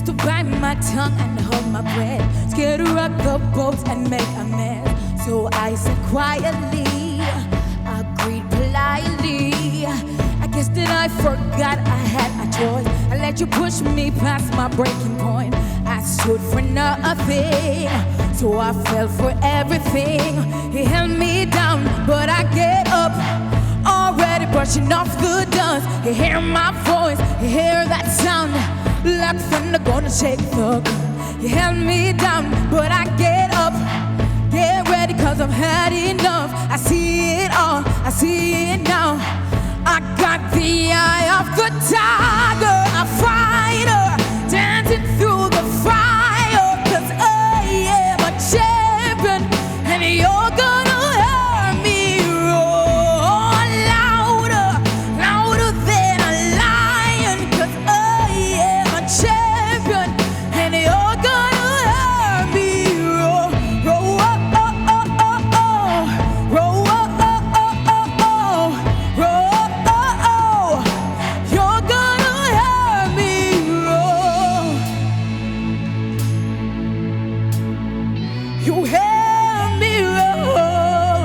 to bite my tongue and hold my breath, scared to rock the boat and make a mess. So I said quietly, agreed politely. I guess that I forgot I had a choice. I let you push me past my breaking point. I stood for nothing, so I fell for everything. He held me down, but I get up, already brushing off the dust. You hear my voice, you hear that sound, like thunder gonna shake the ground. You held me down, but I get up, get ready, cause I've had enough. I see it all, I see it now. I got the eye of the tiger, a fighter, dancing through the fire. Cause I am a champion, and you're gonna hear me roar louder, louder than a lion. Cause I am a champion, and you're gonna hear me roar, roar, oh, oh, oh, oh, oh, roar, oh, oh, oh, oh, oh, roar. You hear me roar,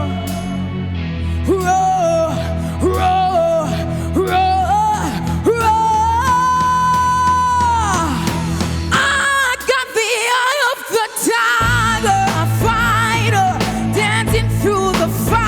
roar, roar, roar, roar. I got the eye of the tiger, a fighter, dancing through the fire.